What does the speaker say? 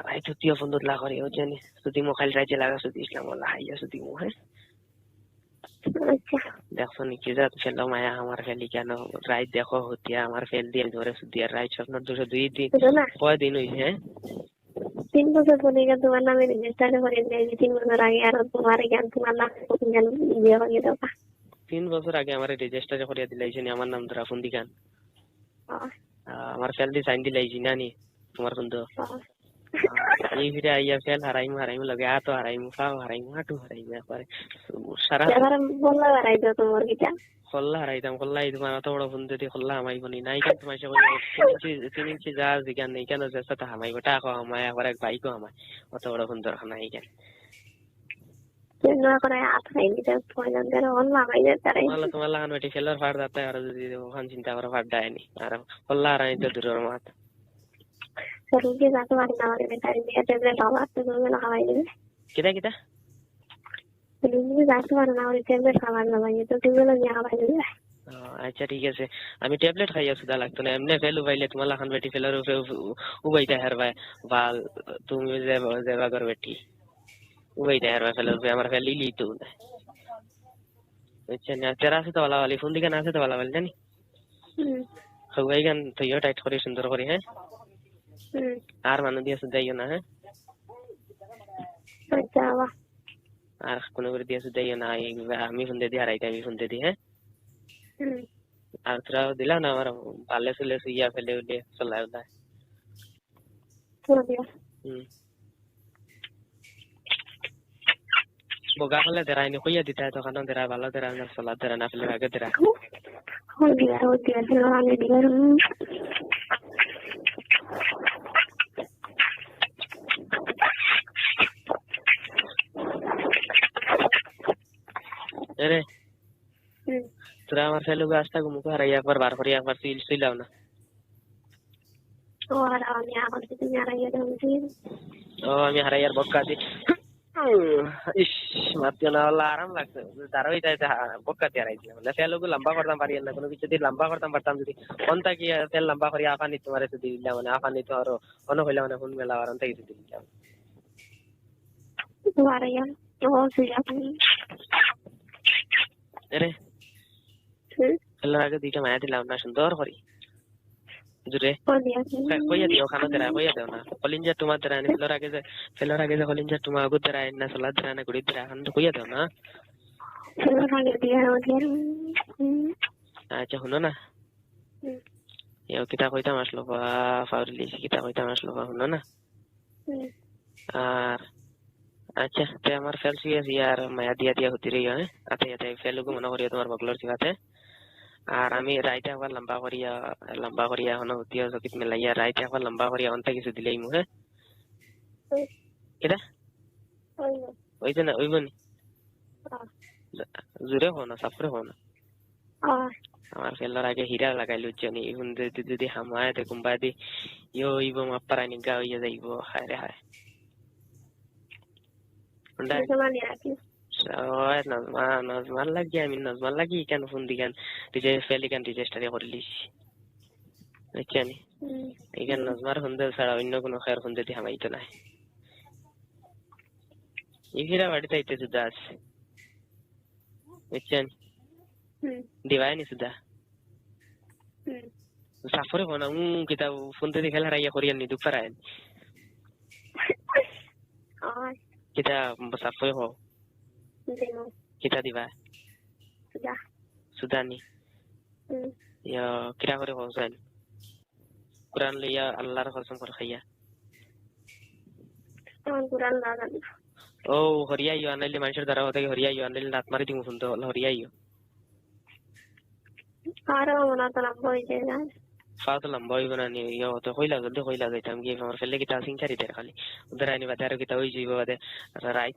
Ay, tu tío fondo la gore, oye, ni tu tío mojal raje laga su islam wala hayya su tío mujer. अच्छा देखो नी किजा तो चलो माया हमारे फैली क्या नो राइट देखो होती है हमारे फैल दिया जोरे से दिया राइट अपना दूसरे दुई दिन सुनो ना कोई दिन हुई है 3 বছর পরে তোমার নামে রেজিস্টার করে দিয়েছি 3 বছর আগে আর তোমার জ্ঞান তোমার নাম জ্ঞান দিয়ে হয়ে দেবা 3 বছর আগে আমার রেজিস্টার করে দিলাইছে নি আমার নাম ধরা ফোন দিকান আমার ফেল দি সাইন দিলাইছি না নি তোমার ফোন তো এই ভিড়ে আইয়া ফেল হারাইমু লগে আ তো হারাইমু ফাও হারাইমু আটু হারাইমু একবারে সারা এবার বললা বাড়াই দাও তোমার কিটা খল্লা হারাইতাম খল্লা এই তোমার অত বড় ফোন যদি খল্লা হামাইব নি নাই কেন তোমার সাথে 3 ইঞ্চি যা জিগান নাই কেন যে সাথে হামাইব টাকা হামাই একবার এক বাইকও হামাই অত বড় ফোন দরকার নাই কেন না করে আঠাই দিতে পয়লা দেন অন লাগাই দে তারে তোমার লাগান বেটি ফেলার ফাড় দাতা আর যদি ওখান চিন্তা করে ফাড় দেয়নি আর খল্লা হারাই তো দূরের মাত রুগী যাতে পারি না মানে তাই দিয়ে ট্যাবলেট আবার তো তুমি লাগাই দিবে কিটা কিটা রুগী যাতে পারি না মানে ট্যাবলেট খাবার না লাগে তো তুমি লাগাই দিবে আচ্ছা ঠিক আছে আমি ট্যাবলেট খাইয়া সুদা লাগতো না এমনি ফেল উবাইলে তোমার লাখান বেটি ফেলার উবাইতে হারবাই ভাল তুমি যে বাগর বেটি উবাইতে হারবাই ফেলার আমার ফেল লিলি তো না আচ্ছা না তেরা আছে তো वाला वाली ফোন দিকে না আছে তো वाला वाली জানি হই গান তো ইও টাইট করে সুন্দর করে হ্যাঁ আর মানু দিয়ে সুদাইও না হ্যাঁ আচ্ছা আর কোন করে দিয়ে সুদাইও না আমি ফোন দিয়ে হারাইতে আমি ফোন দিয়ে হ্যাঁ আর তোরা দিলা না আমার পালে সুলে সুইয়া ফেলে উলে চলাই উলা boga kala dera ini kuya dita to kanon dera bala dera na salat dera na fele aga dera hodia selama dia ere তোরা আমার ফেলে গাছটা মুখ হারাই একবার বার করে একবার সিলাও না ও আর আমি আমার তুমি হারাইয়া দেবি ও আমি হারাইয়ার বক্কা দি ইস মাতিয়া না আল্লাহ আরাম লাগছে তারা ওইটা বক্কা দিয়ে হারাইছিলাম না ফেলগুলো লম্বা করতাম পারি না কোনো কিছু দিয়ে লম্বা করতাম পারতাম যদি কোনটা কি ফেল লম্বা করে আফানি তোমার এসে দিলাম মানে আফানি তো আরো অন্য হইলে মানে ফোন মেলা আর অন্ত কিছু দিলাম হারাইয়া ও সিয়া রে ফেলার আগে দুইটা মায়া দিলাম না সুন্দর করি জুরে কইয়া দিও খানো দেরা কইয়া দেও না কলিঞ্জা তোমার দেরা নি ফেলার আগে যে কলিঞ্জা তোমার আগু দেরা না সালাদ দেরা না গুড়ি দেরা খান কইয়া দেও না আচ্ছা শুনো না ইও কিতা কইতাম আসলো বা ফাউরিলিস কিতা কইতাম আসলো বা শুনো না আর আচ্ছা তে আমার ফেল সুইয়া আর মায়া দিয়া হতি রই হ্যাঁ আতে ফেলুগু মনে করিয়া তোমার বগলর সিবাতে আর আমি রাইতে আবার লম্বা করিয়া হনো হতিয়া জকিত মেলাইয়া রাইতে আবার লম্বা করিয়া অন্তে কিছু দিলেই মু হ্যাঁ কেটা ওইতে না ওইবনি জোরে হো না সাফরে হো না আমার ফেলার আগে হীরা লাগাইল জানি এখন যদি হামায় তে কুম্বা দি ইয়ো ইবো মাপারা নিগা হইয়া যাইব হায় রে হায় নজমান লাগি আমি নজমান লাগি কেন ফোন দিগান ফেলিগান রেজিস্টারে করলিস বুঝছেন এখানে নজমার ফোন ছাড়া অন্য কোনো খেয়ার ফোন যদি হামাইতো না ইভিরা বাড়িতে আইতে সুদা আছে বুঝছেন দিবায়নি সুদা সাফরে কোনা কিতা ফোন দিয়ে খেলা রাইয়া করিয়ান নি দুঃখ পারায়ন kita safoy ho kita diba sudah nih ya kira kira ho san Quran liya Allah rasul kor khaya Quran lagan oh horiya yo anil manshur dara hote horiya yo anil rat mari dingu sundo horiya yo ara mana tanam boy jena फालतू लंबा ही बनानी है यो तो कोई लगा इtam की हमर फैले की तासिंग चरी दे खाली उधर आने बता रहे की तो वही जीव बता राइट